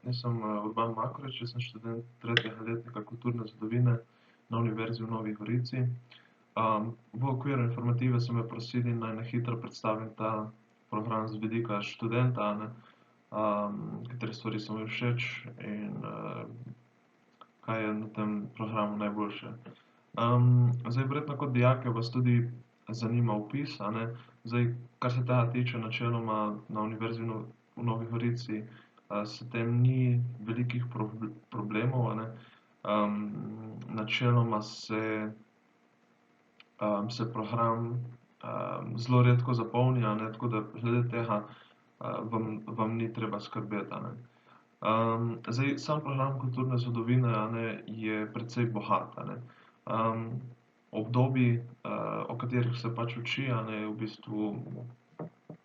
Jaz sem Urban Makovič, jaz sem študent tretjega letnika kulturne zgodovine na Univerzi v Novi Gorici. V okviru informative so me prosili, naj na hitro predstavim ta program z vidika študenta, a ne, katere stvari so mi všeč in kaj je na tem programu najboljše. Zdaj verjetno kot dijake vas tudi zanima vpis, a ne. Zdaj, kar se tega tiče, načeloma na Univerzi v Novi Gorici, s tem ni velikih problemov, a ne. Načeloma se program zelo redko zapolni, a ne, tako da glede tega vam ni treba skrbeti, a ne. Zdaj sam program kulturne zgodovine, a ne, je precej bogat, a ne. Obdobij, o katerih se pač uči, a ne, je v bistvu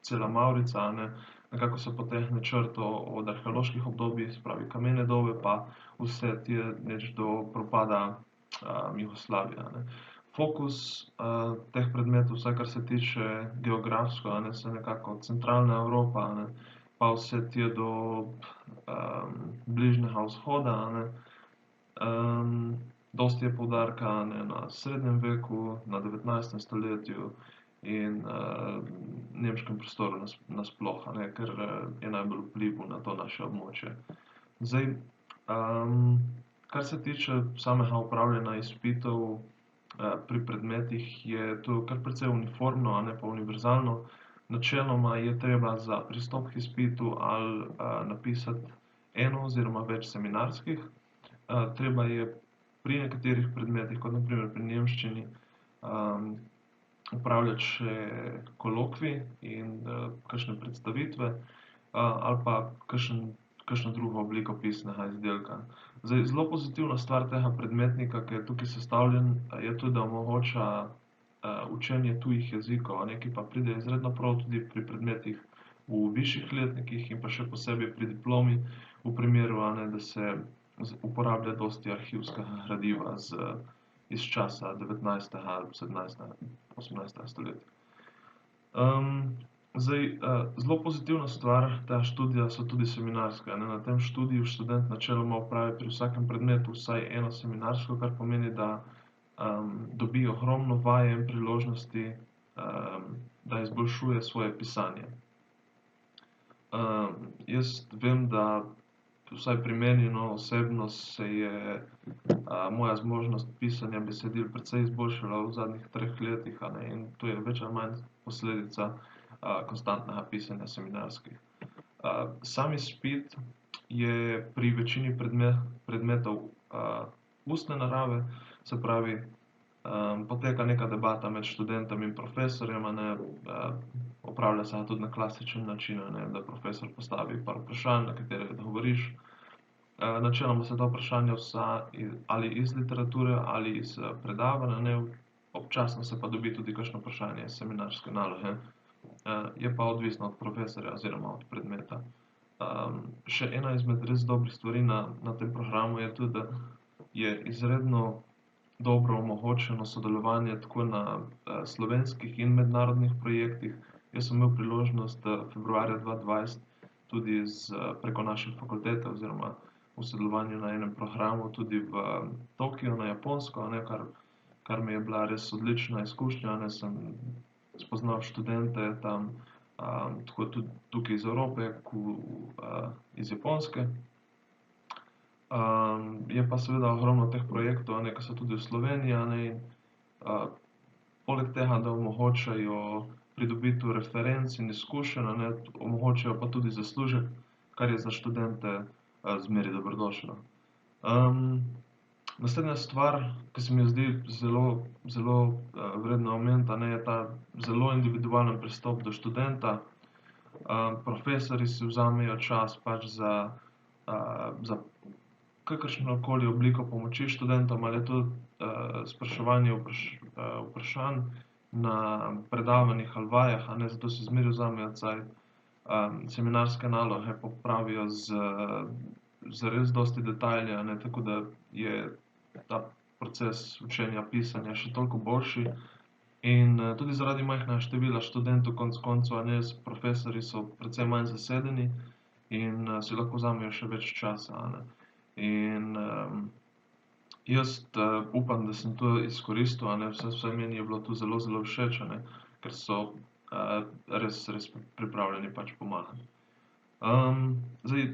cela mavrica, a ne. Nekako se potegne črto od arheoloških obdobij, se pravi kamene dobe, pa vse tja neč do propada Jugoslavije, a ne. Fokus teh predmetov, vsaj kar se tiče geografsko, a ne, se nekako centralna Evropa, a ne, pa vse tja do Bližnjega vzhoda, a ne. Dosti je poudarka, a ne, na srednjem veku, na 19. stoletju in nemškem prostoru nasploh, a ne, ker je najbolj vplival na to naše območje. Zdaj, kar se tiče samega opravljanja izpitov pri predmetih, je to kar precej uniformno, a ne, pa univerzalno. Načeloma je treba za pristop k izpitu ali napisati eno oziroma več seminarskih. Treba je pri nekaterih predmetih, kot na primer pri nemščini, opravljati še kolokvij in kakšne predstavitve, ali pa kakšno drugo obliko pisnega izdelka. Zdaj, zelo pozitivna stvar tega predmetnika, ki je tukaj sestavljen, je to, da omogoča učenje tujih jezikov, a ne, ki pa pride izredno prav tudi pri predmetih v višjih letnikih in pa še posebej pri diplomi, v primeru, a ne, da se uporablja dosti arhivskega gradiva iz časa 19., 17., 18. stoletja. Zdaj, zelo pozitivna stvar tega študija so tudi seminarske, a ne. Na tem študiju študent načeloma opravi pri vsakem predmetu vsaj eno seminarsko, kar pomeni, da dobi ogromno vaje in priložnosti, da izboljšuje svoje pisanje. Jaz vem, da vsaj pri meni, no, osebno se je moja zmožnost pisanja besedil precej izboljšala v zadnjih 3 letih, a ne, in to je več ali manj posledica konstantnega pisanja seminarskih. Sam izpit je pri večini predmetov ustne narave, se pravi, poteka neka debata med študentom in profesorjem, a ne, opravlja se tudi na klasičen način, a ne, da profesor postavi par vprašanj, na katere odgovoriš. Načeloma so ta vprašanja vsa ali iz literature ali iz predavanj, a ne, občasno se pa dobi tudi kakšno vprašanje iz seminarske naloge. Je pa odvisno od profesorja oziroma od predmeta. Še ena izmed res dobrih stvari na tem programu je tudi, da je izredno dobro omogočeno sodelovanje tako na slovenskih in mednarodnih projektih. Jaz sem imel priložnost februarja 2020 tudi preko naše fakultete oziroma v sodelovanju na enem programu tudi v Tokiu na Japonsko, a ne, kar mi je bila res odlična izkušnja, a ne, sem spoznal študente tam, tako tudi tukaj iz Evrope, iz Japonske. Je pa seveda ogromno teh projektov, a ne, ke so tudi v Sloveniji, a ne, in poleg tega, da omogočajo pridobitev referenc in izkušenj, a ne, omogočajo pa tudi zaslužek, kar je za študente zmeraj dobrodošlo. Naslednja stvar, ki se mi zdi zelo vredna omeniti, a ne, je ta zelo individualen pristop do študenta. Profesorji si vzamejo čas pač za kakršnokoli obliko pomoči študentom, ali je to spraševanje vprašanj na predavanjih ali vajah, a ne, zato si zmeraj vzamejo cajt. Seminarske naloge popravijo z res dosti detajli, a ne, tako da je ta proces učenja pisanja še toliko boljši. In tudi zaradi majhnega števila študentov konec koncev, a ne, profesorji so precej manj zasedeni in si lahko vzamejo še več časa, a ne. In jaz upam, da sem to izkoristil, a ne, vsaj meni je bilo to zelo, zelo všeč, a ne, ker so res, res pripravljeni pač pomagati. Zdaj,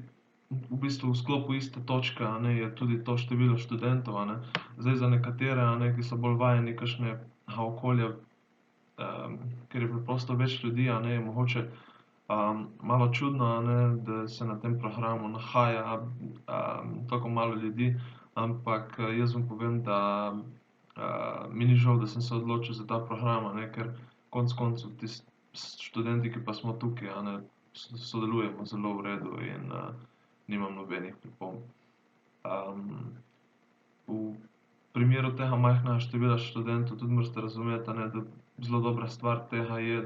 v bistvu v sklopu iste točke, a ne, je tudi to število študentov, a ne. Zdaj za nekatere, a ne, ki so bolj vajeni kakšnega okolja, kjer je preprosto več ljudi, a ne, je mogoče malo čudno, a ne, da se na tem programu nahaja tako malo ljudi, ampak jaz vam povem, da mi ni žal, da sem se odločil za ta program, a ne, ker konec koncev študenti, ki pa smo tukaj, a ne, sodelujemo zelo v redu in nimam nobenih pripomb. V primeru tega majhnega števila študentov tudi morate razumeti, a ne, da zelo dobra stvar tega je,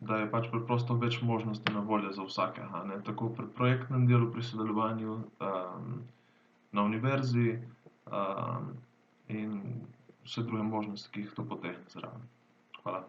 da je pač preprosto več možnosti na voljo za vsakega, a ne. Tako pri projektnem delu, pri sodelovanju na univerzi in vse druge možnosti, ki jih to potegne zraven. Hvala.